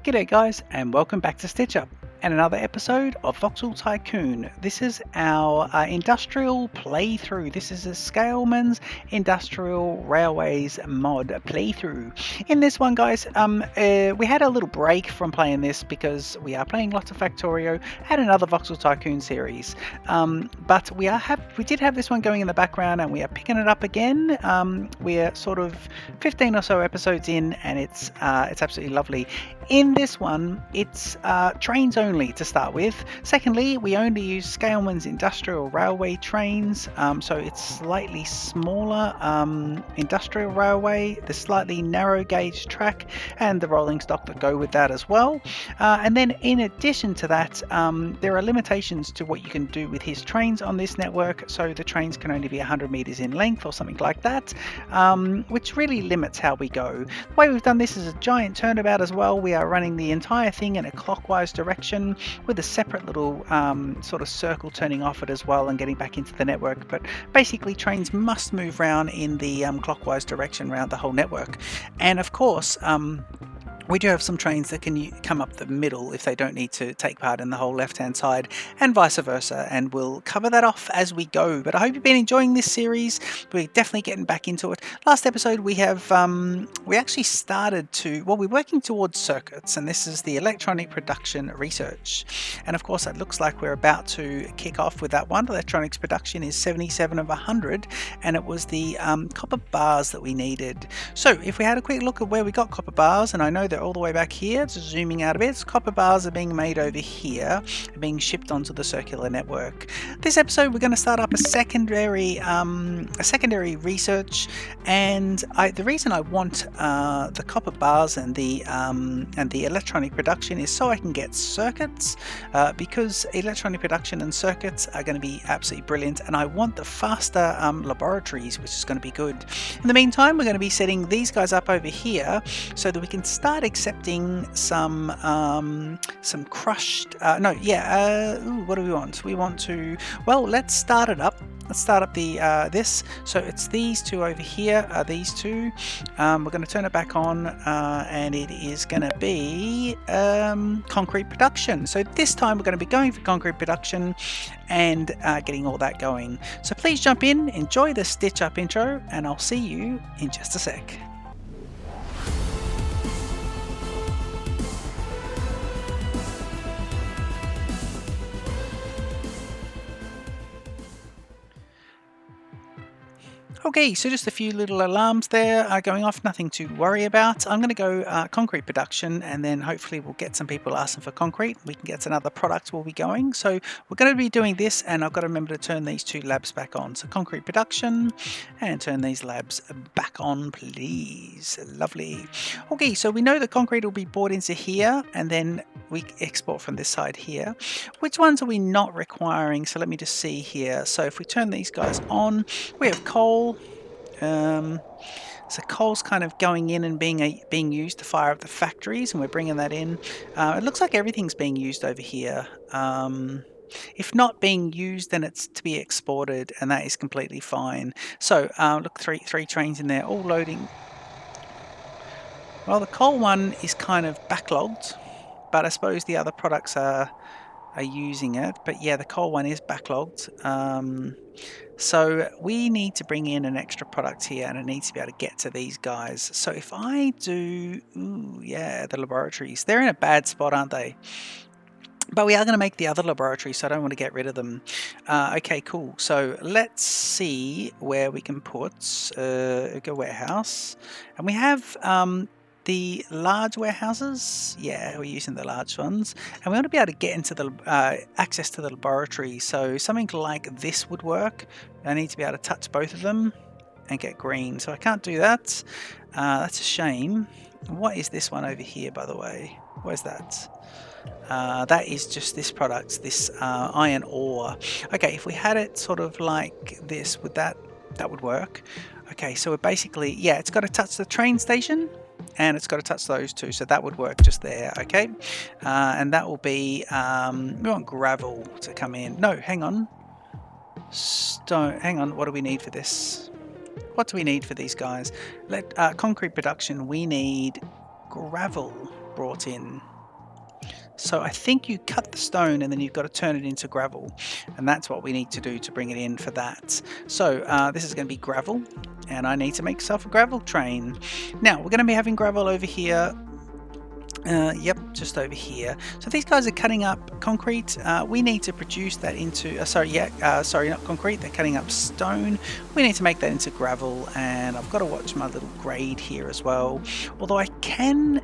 G'day guys, and welcome back to Stitch Up and another episode of Voxel Tycoon. This is our industrial playthrough. This is a Scailman's Industrial Railways mod playthrough. In this one, guys, we had a little break from playing this because we are playing lots of Factorio and another Voxel Tycoon series. But we did have this one going in the background, and we are picking it up again. We're sort of 15 or so episodes in, and it's absolutely lovely. In this one, it's trains only to start with. Secondly, we only use Scailman's Industrial Railway trains, so it's slightly smaller industrial railway, the slightly narrow gauge track, and the rolling stock that go with that as well. And then in addition to that, there are limitations to what you can do with his trains on this network, so the trains can only be 100 meters in length or something like that, which really limits how we go. The way we've done this is a giant turnabout as well. We are running the entire thing in a clockwise direction with a separate little sort of circle turning off it as well and getting back into the network. But basically trains must move around in the clockwise direction around the whole network. And of course, we do have some trains that can come up the middle if they don't need to take part in the whole left-hand side, and vice versa, and we'll cover that off as we go. But I hope you've been enjoying this series. We're definitely getting back into it. Last episode we actually started to, well, we're working towards circuits, and this is the electronic production research. And of course it looks like we're about to kick off with that one. Electronics production is 77 of 100, and it was the copper bars that we needed. So if we had a quick look at where we got copper bars, and I know they're all the way back here, just zooming out a bit, copper bars are being made over here, being shipped onto the circular network. This episode we're going to start up a secondary research, and the reason I want the copper bars and the electronic production is so I can get circuits, because electronic production and circuits are going to be absolutely brilliant, and I want the faster laboratories, which is going to be good. In the meantime, we're going to be setting these guys up over here so that we can start accepting some crushed what do we want? We want to, well, let's start it up. Let's start up the this. So it's these two over here, these two. We're going to turn it back on, and it is going to be concrete production. So this time we're going to be going for concrete production and getting all that going. So please jump in, enjoy the Stitch Up intro, and I'll see you in just a sec. Okay, so just a few little alarms there going off, nothing to worry about. I'm going to go concrete production, and then hopefully we'll get some people asking for concrete. We can get some other products we'll be going. So we're going to be doing this, and I've got to remember to turn these two labs back on. So concrete production, and turn these labs back on, please. Lovely. Okay, so we know the concrete will be brought into here, and then we export from this side here. Which ones are we not requiring? So let me just see here. So if we turn these guys on, we have coal. So coal's kind of going in and being used to fire up the factories, and we're bringing that in. It looks like everything's being used over here. If not being used, then it's to be exported, and that is completely fine. So look, three trains in there, all loading. Well, the coal one is kind of backlogged, but I suppose the other products are using it. But yeah, the coal one is backlogged. So we need to bring in an extra product here, and it needs to be able to get to these guys. So if I do, the laboratories, they're in a bad spot, aren't they? But we are going to make the other laboratory, so I don't want to get rid of them. Okay, cool. So let's see where we can put a warehouse. And we have the large warehouses. Yeah, we're using the large ones, and we want to be able to get into the access to the laboratory. So something like this would work. I need to be able to touch both of them and get green, so I can't do that. That's a shame. What is this one over here, by the way? Where's that? That is just this product, this iron ore. Okay, if we had it sort of like this, would that would work? Okay, so we're basically, yeah, it's got to touch the train station, and it's got to touch those two, so that would work just there. Okay, and that will be we want gravel to come in. No, hang on, stone. Hang on, what do we need for this? What do we need for these guys? Concrete production, we need gravel. brought in. So I think you cut the stone and then you've got to turn it into gravel, and that's what we need to do to bring it in for that. So this is going to be gravel, and I need to make myself a gravel train. Now we're going to be having gravel over here. Yep, just over here. So these guys are cutting up concrete. We need to produce that into, sorry, not concrete. They're cutting up stone. We need to make that into gravel, and I've got to watch my little grade here as well. Although I can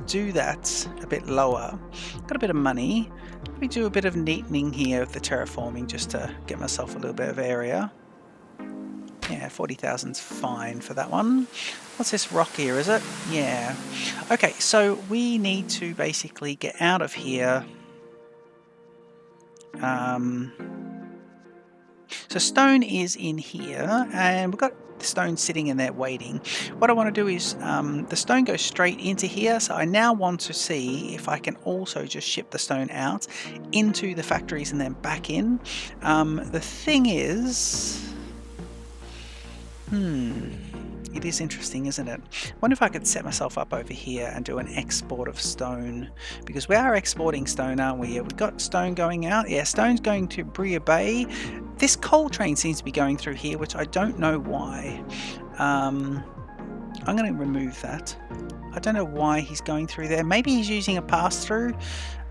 do that a bit lower. Got a bit of money. Let me do a bit of neatening here of the terraforming just to get myself a little bit of area. Yeah, 40,000's fine for that one. What's this rock here, is it? Yeah. Okay, so we need to basically get out of here. So stone is in here, and we've got the stone sitting in there waiting. What I want to do is the stone goes straight into here, so I now want to see if I can also just ship the stone out into the factories and then back in. The thing is, it is interesting, isn't it? I wonder if I could set myself up over here and do an export of stone, because we are exporting stone, aren't we? We've got stone going out. Yeah, stone's going to Brea Bay. This coal train seems to be going through here, which I don't know why. I'm going to remove that. I don't know why he's going through there. Maybe he's using a pass-through,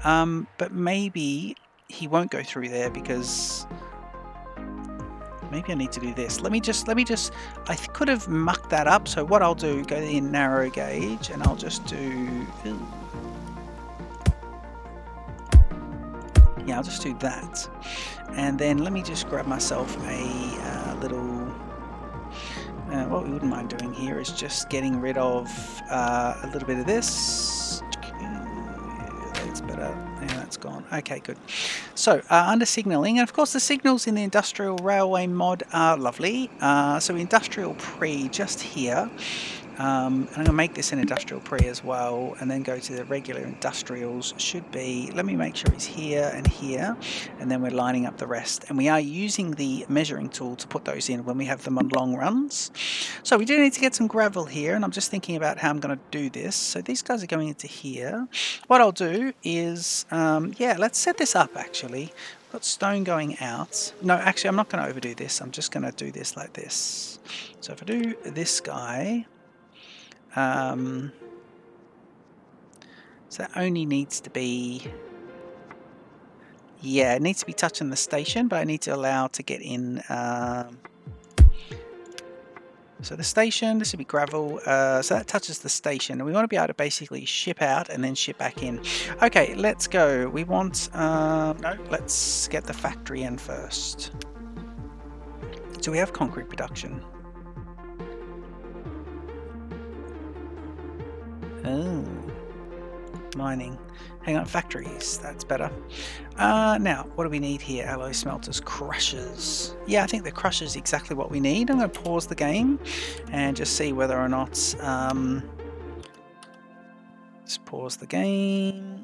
but maybe he won't go through there because... Maybe I need to do this. Let me just, I could have mucked that up. So what I'll do, go in narrow gauge, and I'll just do, yeah, I'll just do that. And then let me just grab myself a little, what we wouldn't mind doing here is just getting rid of a little bit of this. That's better. Yeah, that's gone. Okay, good. So under signalling, and of course the signals in the industrial railway mod are lovely. So industrial pre just here. And I'm going to make this an industrial pre as well, and then go to the regular industrials. Should be, let me make sure it's here and here, and then we're lining up the rest. And we are using the measuring tool to put those in when we have them on long runs. So we do need to get some gravel here, and I'm just thinking about how I'm going to do this. So these guys are going into here. What I'll do is, yeah, let's set this up actually. I've got stone going out. No, actually I'm not going to overdo this. I'm just going to do this like this. So if I do this guy, so that only needs to be, yeah, it needs to be touching the station, but I need to allow to get in. So the station, this would be gravel, so that touches the station, and we want to be able to basically ship out and then ship back in. Okay, let's go. We want, no, let's get the factory in first. Do we have concrete production? Oh, mining. Hang on, factories. That's better. Now, what do we need here? Alloy smelters, crushers. Yeah, I think the crushers is exactly what we need. I'm going to pause the game and just see whether or not... just pause the game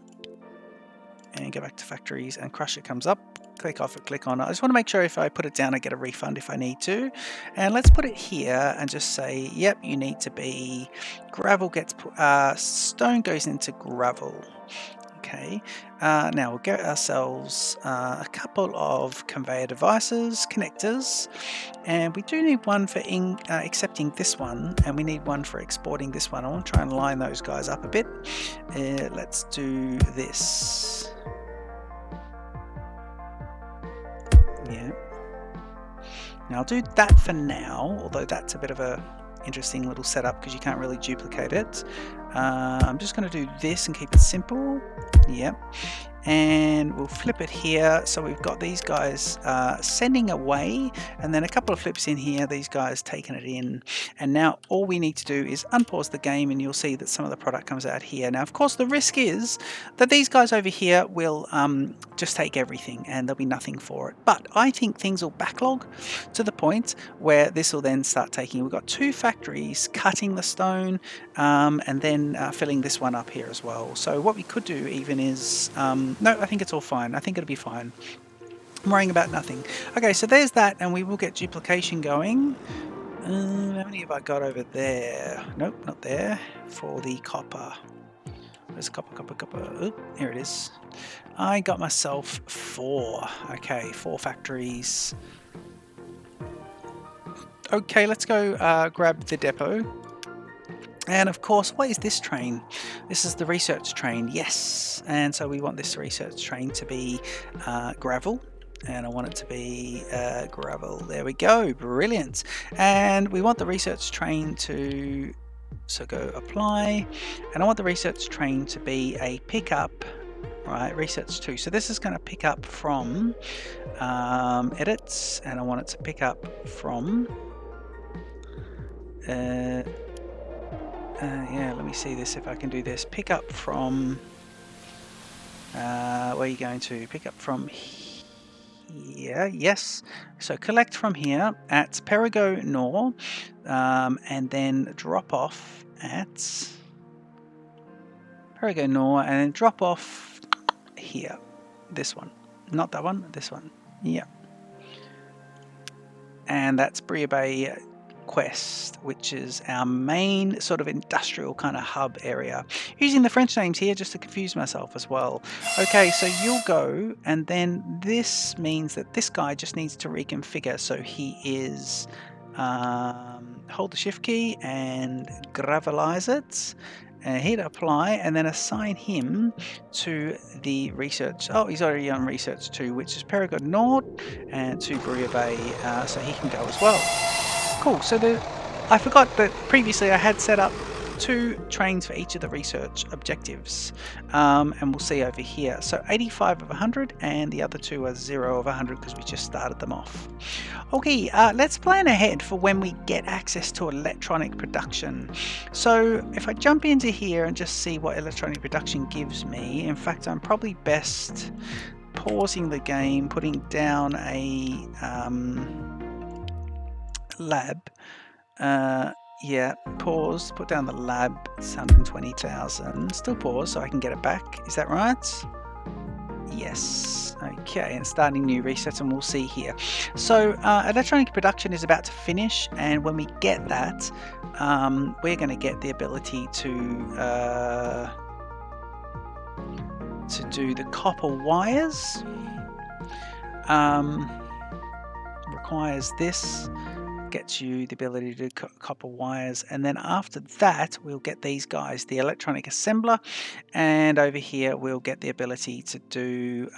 and go back to factories, and crusher comes up. Click off it, click on it. I just want to make sure if I put it down I get a refund if I need to. And let's put it here and just say, yep, you need to be, gravel gets, stone goes into gravel. Okay, now we'll get ourselves a couple of conveyor devices, connectors, and we do need one for accepting this one, and we need one for exporting this one. I want to try and line those guys up a bit. Let's do this. Yeah. Now I'll do that for now, although that's a bit of a interesting little setup because you can't really duplicate it. I'm just going to do this and keep it simple. Yep. And we'll flip it here, so we've got these guys sending away, and then a couple of flips in here, these guys taking it in, and now all we need to do is unpause the game, and you'll see that some of the product comes out here. Now of course the risk is that these guys over here will just take everything and there'll be nothing for it, but I think things will backlog to the point where this will then start taking. We've got two factories cutting the stone and then filling this one up here as well. So what we could do even is no, I think it's all fine. I think it'll be fine. I'm worrying about nothing. Okay, so there's that, and we will get duplication going. How many have I got over there? Nope, not there. For the copper. There's a copper. Oop, here it is. I got myself 4. Okay, 4 factories. Okay, let's go grab the depot. And of course, what is this train? This is the research train, yes. And so we want this research train to be gravel. And I want it to be gravel. There we go, brilliant. And we want the research train to, so go apply. And I want the research train to be a pickup, right, research 2. So this is going to pick up from edits, and I want it to pick up from yeah, let me see this if I can do this. Pick up from where are you going to? Pick up from here, yes. So collect from here at Perigo Nor, and then drop off at Perigo Nor, and then drop off here. This one, not that one, this one. Yeah. And that's Bria Bay Quest, which is our main sort of industrial kind of hub area. Using the French names here just to confuse myself as well. Okay, so you'll go, and then this means that this guy just needs to reconfigure, so he is hold the shift key and gravelize it, hit apply, and then assign him to the research. Oh, he's already on research 2, which is Perigord Nord, and to Bria Bay, so he can go as well. Cool. So I forgot that previously I had set up 2 trains for each of the research objectives, and we'll see over here. So 85 of 100, and the other 2 are 0 of 100 because we just started them off. Okay, let's plan ahead for when we get access to electronic production. So if I jump into here and just see what electronic production gives me, in fact, I'm probably best pausing the game, putting down a lab. Yeah, pause, put down the lab. It's 120,000. Still pause so I can get it back. Is that right? Yes. Okay, and starting new reset, and we'll see here. So electronic production is about to finish, and when we get that, we're going to get the ability to do the copper wires. Requires this. Gets you the ability to do copper wires, and then after that we'll get these guys, the electronic assembler, and over here we'll get the ability to do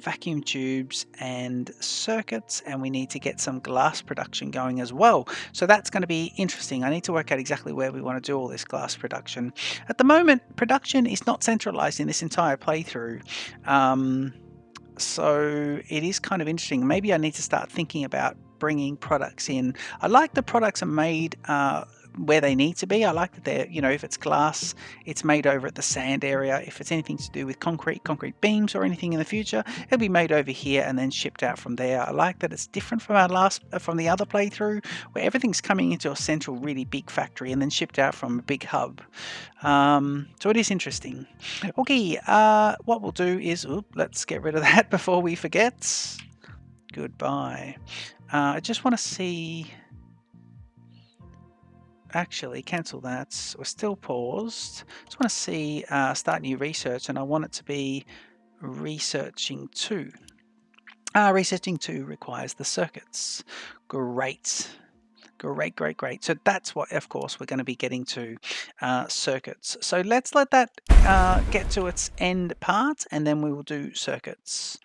vacuum tubes and circuits, and we need to get some glass production going as well. So that's going to be interesting. I need to work out exactly where we want to do all this glass production. At the moment, production is not centralized in this entire playthrough. So it is kind of interesting. Maybe I need to start thinking about bringing products in. I like the products are made where they need to be. I like that they're, if it's glass, it's made over at the sand area. If it's anything to do with concrete beams or anything in the future, it'll be made over here and then shipped out from there. I like that it's different from from the other playthrough where everything's coming into a central really big factory and then shipped out from a big hub. So it is interesting. Okay, what we'll do is, let's get rid of that before we forget. Goodbye. I just want to see. Actually, cancel that. We're still paused. Just want to see start new research, and I want it to be researching 2. Researching 2 requires the circuits. Great. Great. So that's what, of course, we're going to be getting to, circuits. So let's let that get to its end part, and then we will do circuits.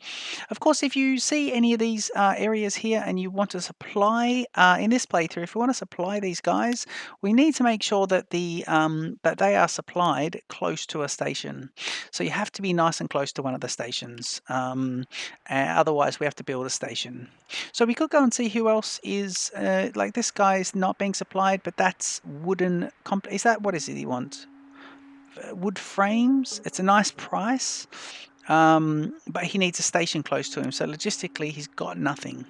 Of course, if you see any of these areas here and you want to supply, in this playthrough, if we want to supply these guys, we need to make sure that that they are supplied close to a station. So you have to be nice and close to one of the stations. Otherwise, we have to build a station. So we could go and see who else is, like this guy is not being supplied, but that's wooden. Is that, what is it he wants? Wood frames. It's a nice price, but he needs a station close to him. So logistically, he's got nothing.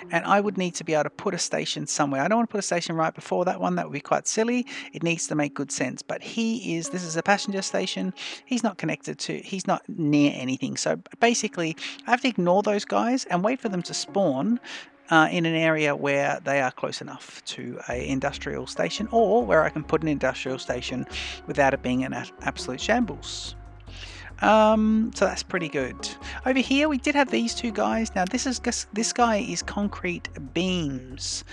And I would need to be able to put a station somewhere. I don't want to put a station right before that one. That would be quite silly. It needs to make good sense. But this is a passenger station. He's not connected to, he's not near anything. So basically, I have to ignore those guys and wait for them to spawn. in an area where they are close enough to an industrial station, or where I can put an industrial station without it being an absolute shambles. So that's pretty good. Over here we did have these two guys. Now this guy is concrete beams,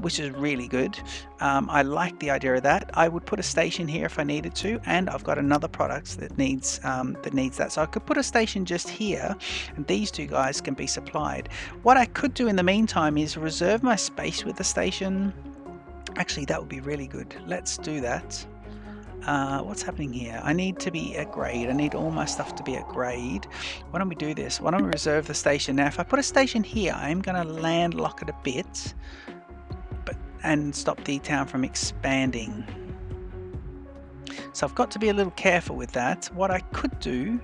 which is really good. I like the idea of that. I would put a station here if I needed to, and I've got another product that needs that. So I could put a station just here, and these two guys can be supplied. What I could do in the meantime is reserve my space with the station. Actually, that would be really good. Let's do that. What's happening here? I need to be at grade. I need all my stuff to be at grade. Why don't we do this? Why don't we reserve the station? Now, if I put a station here, I'm going to landlock it a bit, and stop the town from expanding. So I've got to be a little careful with that. What I could do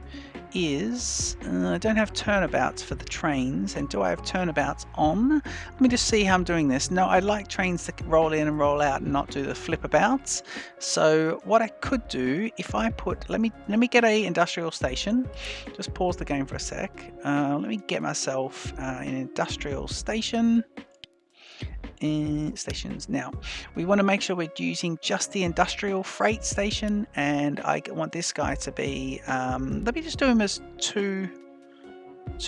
is, I don't have turnabouts for the trains, and do I have turnabouts on? Let me just see how I'm doing this. No, I like trains to roll in and roll out and not do the flipabouts. So what I could do, if I put, let me get a industrial station. Just pause the game for a sec. Let me get myself an industrial station. Stations. Now we want to make sure we're using just the industrial freight station, and I want this guy to be let me just do him as two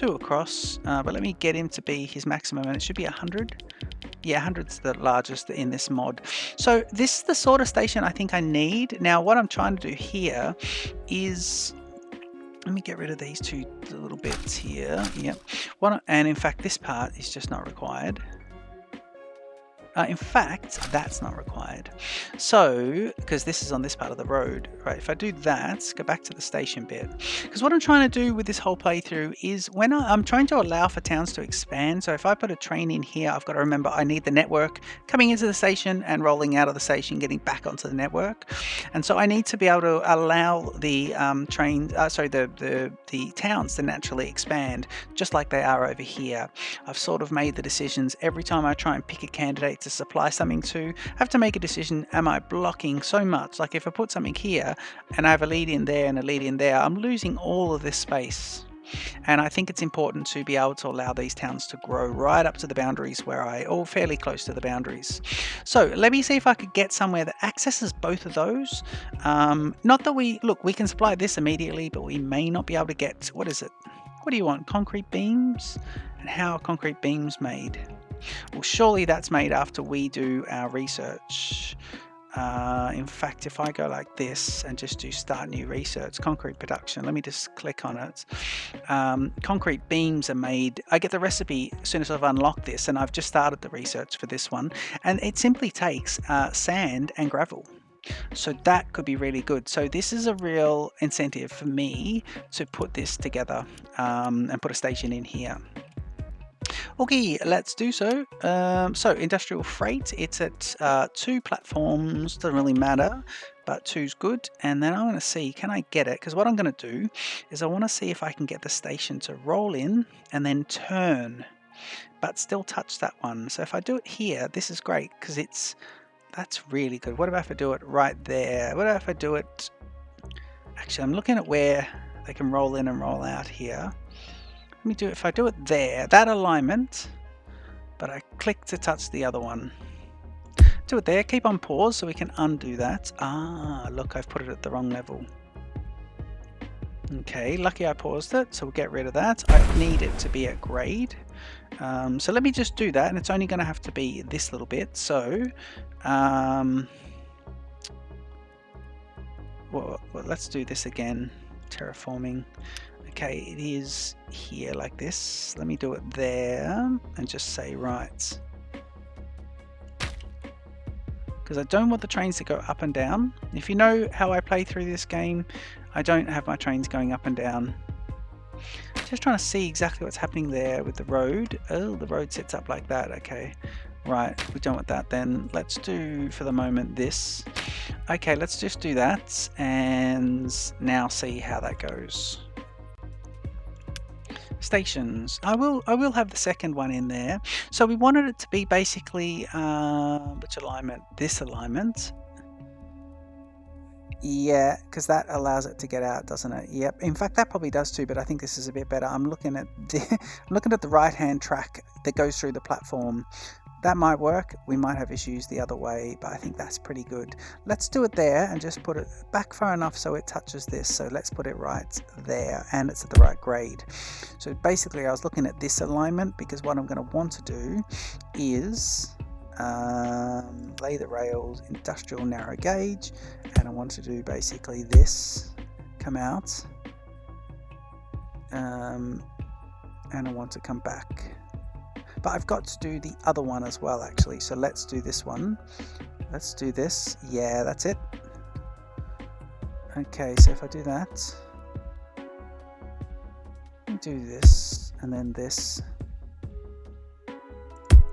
across, but let me get him to be his maximum, and it should be 100. Yeah, 100's the largest in this mod. So this is the sort of station I think I need. Now what I'm trying to do here is, let me get rid of these two little bits here. Yep. And in fact this part is just not required. In fact, that's not required. So, because this is on this part of the road, right? If I do that, go back to the station bit. Because what I'm trying to do with this whole playthrough is when I'm trying to allow for towns to expand. So if I put a train in here, I've got to remember I need the network coming into the station and rolling out of the station, getting back onto the network. And so I need to be able to allow the the towns to naturally expand, just like they are over here. I've sort of made the decisions every time I try and pick a candidate to supply something to. I have to make a decision, am I blocking so much? Like if I put something here and I have a lead in there and a lead in there, I'm losing all of this space. And I think it's important to be able to allow these towns to grow right up to the boundaries or fairly close to the boundaries. So let me see if I could get somewhere that accesses both of those. Not that we can supply this immediately, but we may not be able to get, what is it? What do you want? Concrete beams? And how are concrete beams made? Well, surely that's made after we do our research. In fact, if I go like this and just do start new research, concrete production, let me just click on it. Concrete beams are made. I get the recipe as soon as I've unlocked this, and I've just started the research for this one. And it simply takes sand and gravel. So that could be really good. So this is a real incentive for me to put this together and put a station in here. Okay, let's do so. So industrial freight, it's at 2 platforms, doesn't really matter, but 2's good. And then I'm going to see, can I get it? Because what I'm going to do is I want to see if I can get the station to roll in and then turn, but still touch that one. So if I do it here, this is great because that's really good. What about if I do it right there? What about if I do it, actually I'm looking at where they can roll in and roll out here. Let me do it, if I do it there, that alignment, but I click to touch the other one. Do it there, keep on pause so we can undo that. Ah, look, I've put it at the wrong level. Okay, lucky I paused it, so we'll get rid of that. I need it to be at grade. So let me just do that, and it's only going to have to be this little bit. So, well, let's do this again, terraforming. Okay, it is here like this. Let me do it there and just say right. Because I don't want the trains to go up and down. If you know how I play through this game, I don't have my trains going up and down. Just trying to see exactly what's happening there with the road. Oh, the road sits up like that. Okay, right, we don't want that then. Let's do, for the moment, this. Okay, let's just do that and now see how that goes. Stations. I will have the second one in there. So we wanted it to be basically which alignment? This alignment. Yeah, because that allows it to get out, doesn't it? Yep. In fact, that probably does too, but I think this is a bit better. I'm looking at I'm looking at the right-hand track that goes through the platform. That might work. We might have issues the other way, but I think that's pretty good. Let's do it there and just put it back far enough so it touches this. So let's put it right there, and it's at the right grade. So basically I was looking at this alignment because what I'm going to want to do is lay the rails industrial narrow gauge, and I want to do basically this come out, and I want to come back. But I've got to do the other one as well, actually. So let's do this one. Let's do this. Yeah, that's it. Okay, so if I do that, do this, and then this,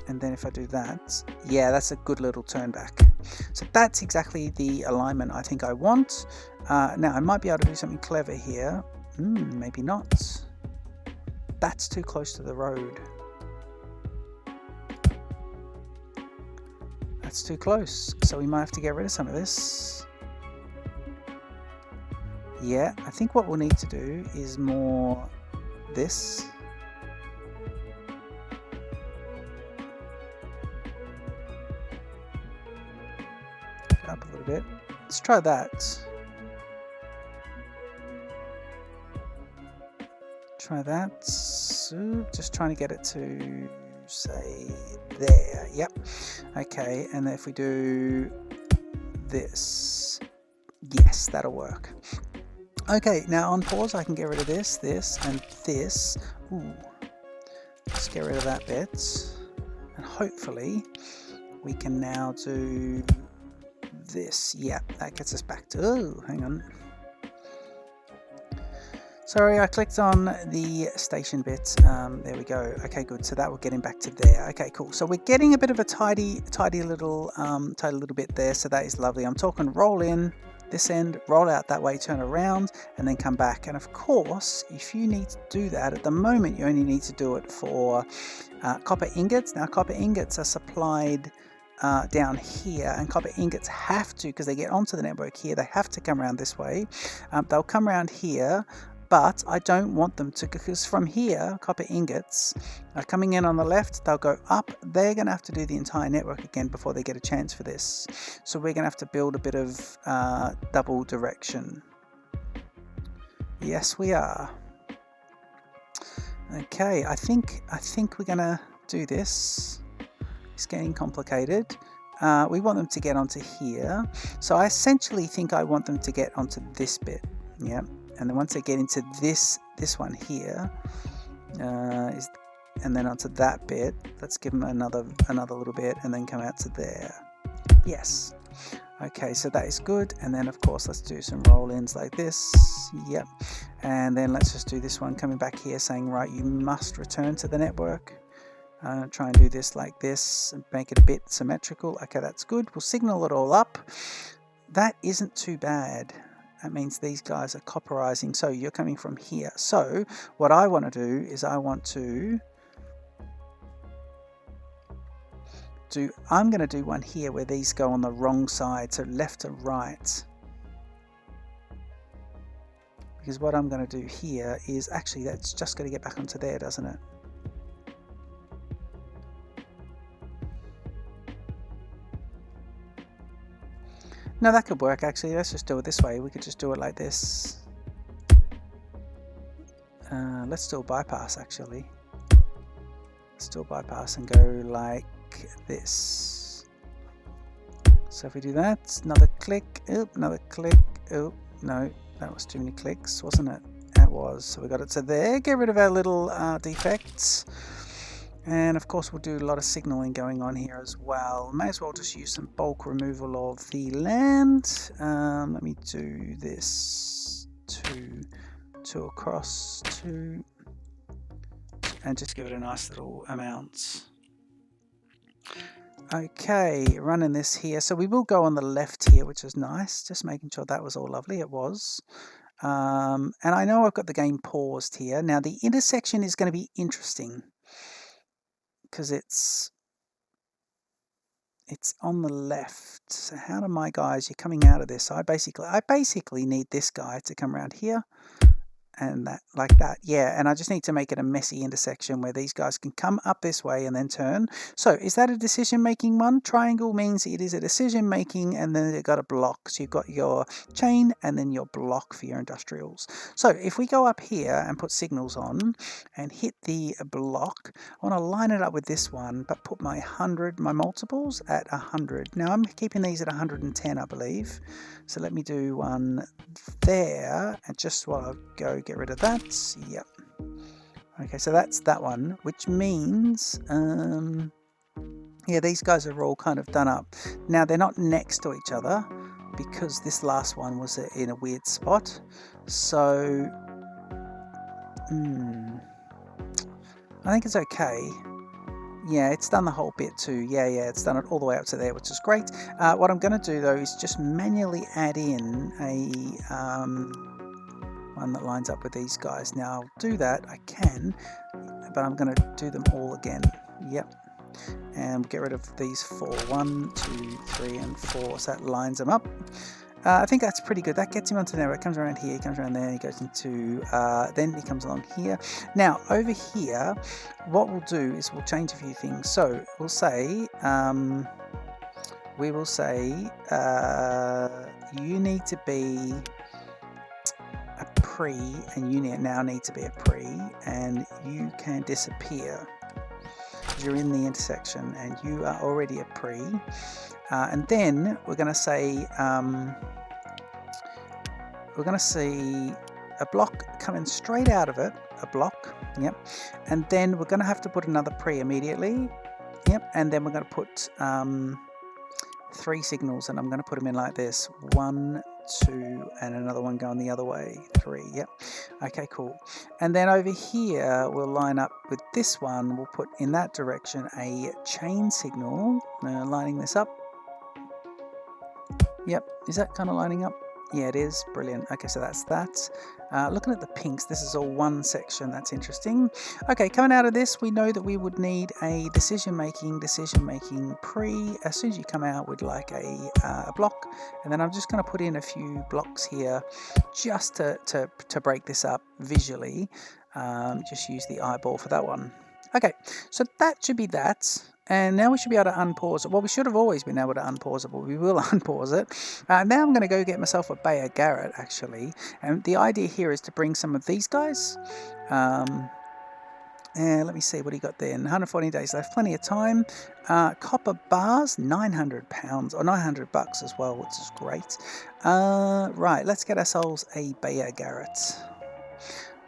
and then if I do that, yeah, that's a good little turn back. So that's exactly the alignment I think I want. Now I might be able to do something clever here. Maybe not. That's too close to the road. That's too close, so we might have to get rid of some of this. Yeah, I think what we'll need to do is more this. Up a little bit. Let's try that. Try that. So just trying to get it to say there. Yep. Okay, and if we do this, yes, that'll work. Okay, now on pause I can get rid of this, and this. Ooh. Let's get rid of that bit, and hopefully we can now do this. Yep, that gets us back to, oh, hang on. Sorry, I clicked on the station bit. There we go. Okay, good. So that will get him back to there. Okay, cool. So we're getting a bit of a tidy little bit there. So that is lovely. I'm talking roll in this end, roll out that way, turn around, and then come back. And of course, if you need to do that, at the moment you only need to do it for copper ingots. Now, copper ingots are supplied down here, and copper ingots have to, because they get onto the network here, they have to come around this way. They'll come around here, but I don't want them to, because from here, copper ingots are coming in on the left, they'll go up, they're going to have to do the entire network again before they get a chance for this. So we're going to have to build a bit of double direction. Yes, we are. Okay, I think we're going to do this. It's getting complicated. We want them to get onto here. So I essentially think I want them to get onto this bit. Yep. And then once they get into this one here, and then onto that bit, let's give them another little bit, and then come out to there. Yes. Okay, so that is good. And then of course let's do some roll-ins like this. Yep. And then let's just do this one coming back here, saying, right, you must return to the network. Try and do this like this and make it a bit symmetrical. Okay, that's good. We'll signal it all up. That isn't too bad. That means these guys are copperizing. So you're coming from here. So what I want to do is I'm going to do one here where these go on the wrong side, so left to right. Because what I'm going to do here is, actually that's just going to get back onto there, doesn't it? No, that could work actually. Let's just do it this way. We could just do it like this. Let's do a bypass actually. Let's do a bypass and go like this. So if we do that, another click, oop, another click, oop, no, that was too many clicks, wasn't it? That was. So we got it to there. Get rid of our little defects. And of course we'll do a lot of signaling going on here as well. May as well just use some bulk removal of the land. Let me do this, two across, two, and just give it a nice little amount. Okay, running this here. So we will go on the left here, which is nice. Just making sure that was all lovely. It was. And I know I've got the game paused here. Now the intersection is going to be interesting, because it's it's on the left. So how do my guys, you're coming out of this. So I basically need this guy to come around here. And that, like that, yeah, and I just need to make it a messy intersection where these guys can come up this way and then turn. So is that a decision making one? Triangle means it is a decision making, and then you've got a block. So you've got your chain and then your block for your industrials. So if we go up here and put signals on and hit the block, I want to line it up with this one, but put my multiples at 100. Now I'm keeping these at 110, I believe. So let me do one there, and just while I go get rid of that. Yep. Okay, so that's that one, which means yeah, these guys are all kind of done up. Now they're not next to each other because this last one was in a weird spot. So I think it's okay. Yeah, it's done the whole bit too. Yeah, it's done it all the way up to there, which is great. What I'm going to do though is just manually add in a one that lines up with these guys. Now I'll do that, I can, but I'm going to do them all again. Yep. And get rid of these 4. 1, 2, 3, and 4. So that lines them up. I think that's pretty good. That gets him onto there. It comes around here, he comes around there, he goes into, then he comes along here. Now, over here, what we'll do is we'll change a few things. So we'll say, you need to be a pre, and you now need to be a pre, and you can disappear. You're in the intersection, and you are already a pre. And then we're going to say, we're going to see a block coming straight out of it, a block, yep. And then we're going to have to put another pre immediately, yep. And then we're going to put 3 signals, and I'm going to put them in like this: 1, 2, and another one going the other way, 3, yep. Okay, cool. And then over here we'll line up with this one, we'll put in that direction a chain signal, lining this up. Yep, is that kind of lining up? Yeah, it is. Brilliant. Okay, so that's that. Looking at the pinks, this is all one section. That's interesting. Okay, coming out of this, we know that we would need a decision-making pre. As soon as you come out with like a block, and then I'm just going to put in a few blocks here just to break this up visually. Just use the eyeball for that one. Okay, so that should be that. And now we should be able to unpause it. Well, we should have always been able to unpause it, but we will unpause it. Now I'm going to go get myself a Bayer Garrett, actually. And the idea here is to bring some of these guys. And let me see what he got there. 140 days left, plenty of time. Copper bars, £900 or $900 as well, which is great. Right, let's get ourselves a Bayer Garrett.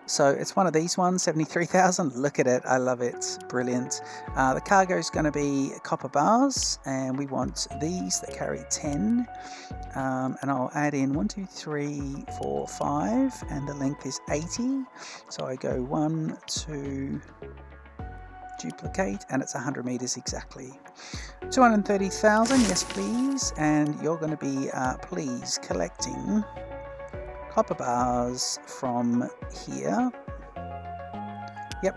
So it's one of these ones, 73,000. Look at it. I love it. Brilliant. The cargo is going to be copper bars, and we want these that carry 10. And I'll add in 1, 2, 3, 4, 5, and the length is 80. So I go 1, 2, duplicate, and it's 100 meters exactly. 230,000. Yes, please. And you're going to be, please, collecting copper bars from here. Yep.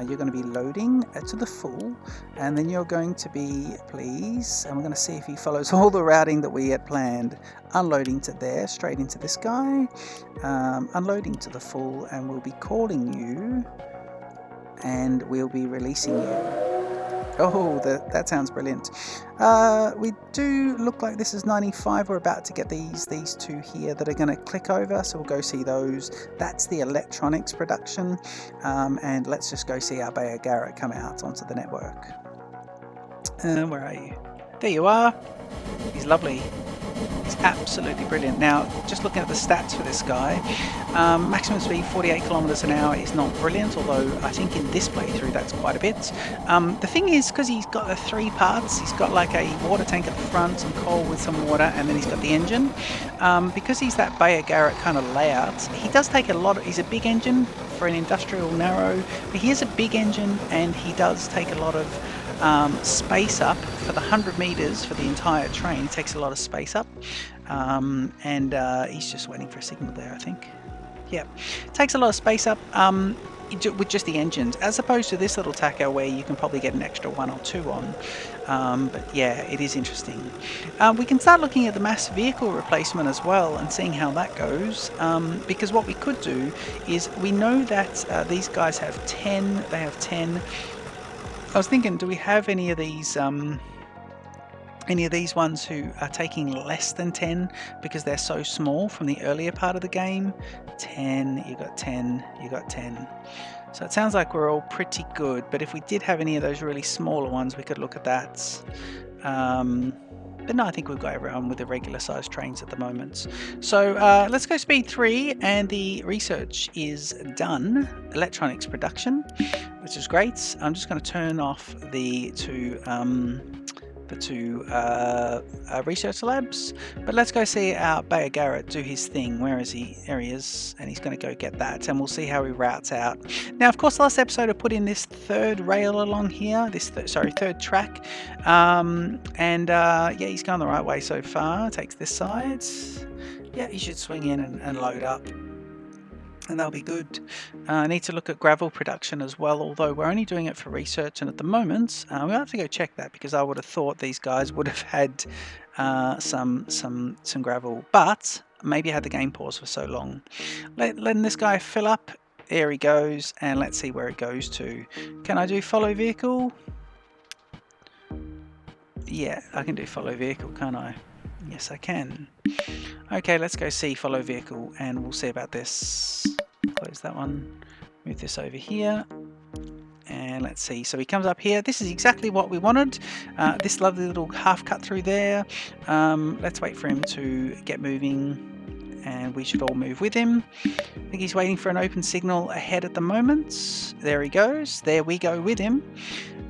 You're going to be loading to the full, and then you're going to be, please, and we're going to see if he follows all the routing that we had planned. Unloading to there, straight into this guy, unloading to the full, and we'll be calling you, and we'll be releasing you. Oh, that sounds brilliant. We do look like this is 95. We're about to get these 2 here that are going to click over, so we'll go see those. That's the electronics production, and let's just go see our Bayer Garrett come out onto the network. Where are you? There you are. He's lovely. It's absolutely brilliant. Now, just looking at the stats for this guy, maximum speed 48 kilometers an hour is not brilliant, although I think in this playthrough that's quite a bit. The thing is, because he's got the 3 parts, he's got like a water tank at the front, some coal with some water, and then he's got the engine. Because he's that Bayer Garrett kind of layout, he does take a lot. He's a big engine for an industrial narrow, but he is a big engine, and he does take a lot of space up for the 100 meters for the entire train. He takes a lot of space up, and he's just waiting for a signal there, I think. Yeah, takes a lot of space up. with just the engines, as opposed to this little tacker where you can probably get an extra 1 or 2 on. But yeah, it is interesting. We can start looking at the mass vehicle replacement as well and seeing how that goes, because what we could do is, we know that these guys have 10, they have 10. I was thinking, do we have any of these ones who are taking less than 10 because they're so small from the earlier part of the game? 10, you got 10, you got 10. So it sounds like we're all pretty good, but if we did have any of those really smaller ones, we could look at that. But no, I think we've got everyone with the regular sized trains at the moment. So let's go speed 3, and the research is done. Electronics production, which is great. I'm just going to turn off the two research labs, but let's go see our Bayer Garrett do his thing. Where is he? There he is, and he's going to go get that, and we'll see how he routes out. Now, of course, last episode I put in this third rail along here, this third track, yeah, he's going the right way so far. Takes this side. Yeah, he should swing in and load up, and that'll be good. I need to look at gravel production as well, although we're only doing it for research, and at the moment we'll have to go check that, because I would have thought these guys would have had some gravel, but maybe I had the game paused for so long. Letting this guy fill up. There he goes, and let's see where it goes to. Can I do follow vehicle? Yeah, I can do follow vehicle, can't I? Yes, I can. Okay, let's go see follow vehicle, and we'll see about this. Close that one, move this over here, and let's see. So he comes up here. This is exactly what we wanted. This lovely little half cut through there. Let's wait for him to get moving, and we should all move with him. I think he's waiting for an open signal ahead at the moment. There he goes. There we go with him.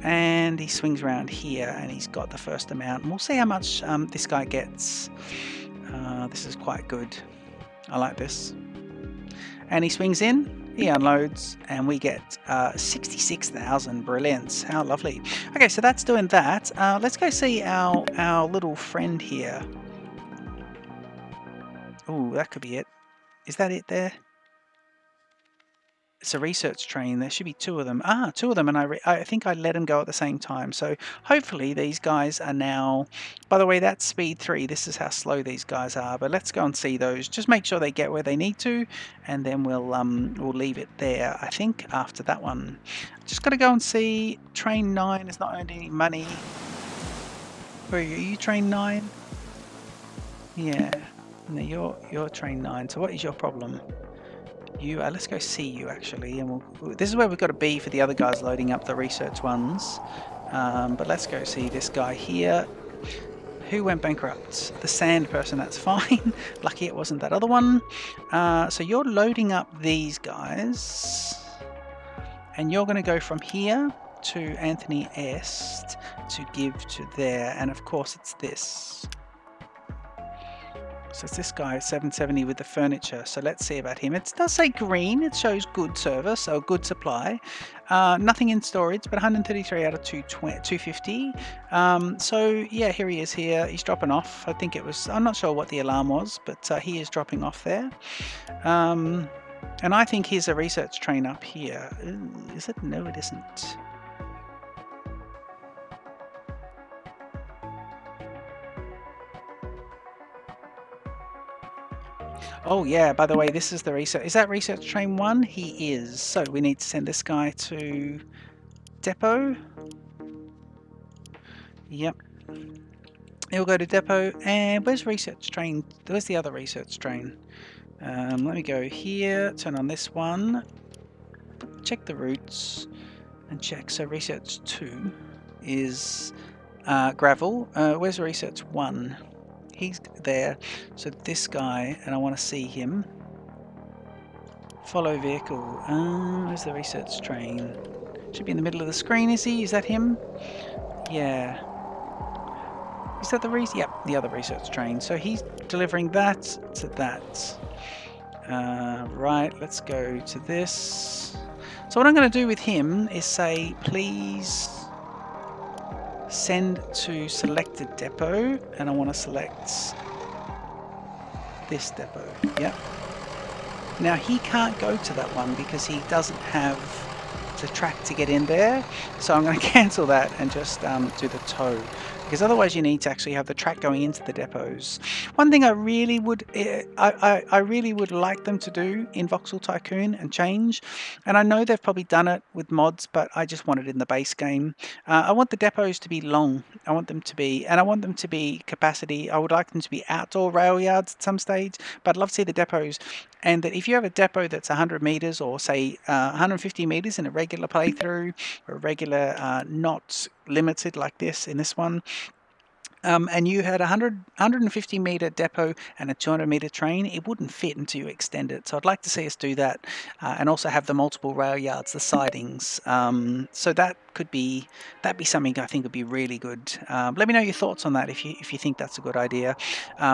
And he swings around here, and he's got the first amount. And we'll see how much this guy gets. This is quite good. I like this. And he swings in, he unloads, and we get 66,000. Brilliant. How lovely. Okay, so that's doing that. Let's go see our little friend here. Oh, that could be it. Is that it there? It's a research train. There should be 2 of them. Ah, 2 of them, and I think I let them go at the same time. So hopefully these guys are now... By the way, that's speed 3. This is how slow these guys are. But let's go and see those. Just make sure they get where they need to, and then we'll leave it there, I think, after that one. Just got to go and see. Train 9 has not earned any money. Where are you? Are you train 9? Yeah. No, you're train 9. So what is your problem? You, let's go see you actually, and this is where we've got to be for the other guys loading up the research ones. But let's go see this guy here. Who went bankrupt? The sand person. That's fine. Lucky it wasn't that other one. So you're loading up these guys, and you're going to go from here to Anthony Est to give to there, and of course it's this. So it's this guy, 770 with the furniture. So let's see about him. It does say green. It shows good service or good supply. Nothing in storage, but 133 out of 250. So yeah, here he is here. He's dropping off. I think it was, I'm not sure what the alarm was, but he is dropping off there. And I think here's a research train up here. Ooh, is it? No, it isn't. Oh yeah, by the way, this is the research. Is that research train 1? He is. So we need to send this guy to depot. Yep. He'll go to depot. And where's research train? Where's the other research train? Let me go here, turn on this one, check the routes, and check. So research 2 is gravel. Where's research 1? He's there. So this guy, and I want to see him. Follow vehicle. Where's the research train? Should be in the middle of the screen, is he? Is that him? Yeah. Is that the research? Yep, the other research train. So he's delivering that to that. Right, let's go to this. So what I'm going to do with him is say, please send to selected depot, and I want to select this depot. Yep. Now he can't go to that one because he doesn't have the track to get in there. So I'm going to cancel that and just do the tow, because otherwise you need to actually have the track going into the depots. One thing I really would I really would like them to do in Voxel Tycoon and change, and I know they've probably done it with mods, but I just want it in the base game. I want the depots to be long. I want them to be, and I want them to be capacity. I would like them to be outdoor rail yards at some stage, but I'd love to see the depots. And that if you have a depot that's 100 meters or say 150 meters in a regular playthrough, or a regular not limited like this in this one, and you had a 150 meter depot and a 200 meter train, it wouldn't fit until you extend it. So I'd like to see us do that, and also have the multiple rail yards, the sidings. So that'd be something I think would be really good. Let me know your thoughts on that if you think that's a good idea,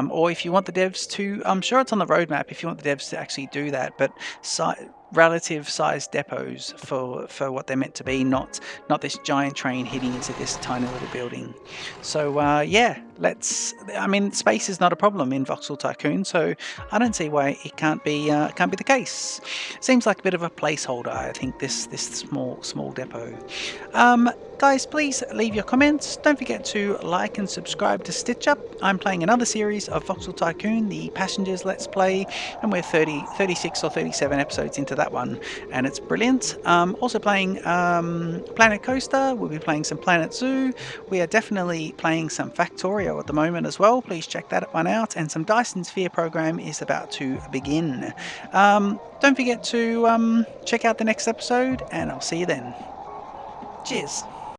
or if you want the devs to. I'm sure it's on the roadmap if you want the devs to actually do that, but relative size depots for what they're meant to be, not this giant train hitting into this tiny little building. So yeah, I mean, space is not a problem in Voxel Tycoon, so I don't see why it can't be the case. Seems like a bit of a placeholder, I think, this small depot. Guys, please leave your comments. Don't forget to like and subscribe to Stitch Up. I'm playing another series of Voxel Tycoon, the Passengers Let's Play, and we're 36 or 37 episodes into that one, and it's brilliant. Also playing Planet Coaster. We'll be playing some Planet Zoo. We are definitely playing some Factorio at the moment as well. Please check that one out. And some Dyson Sphere program is about to begin. Don't forget to check out the next episode, and I'll see you then. Cheers.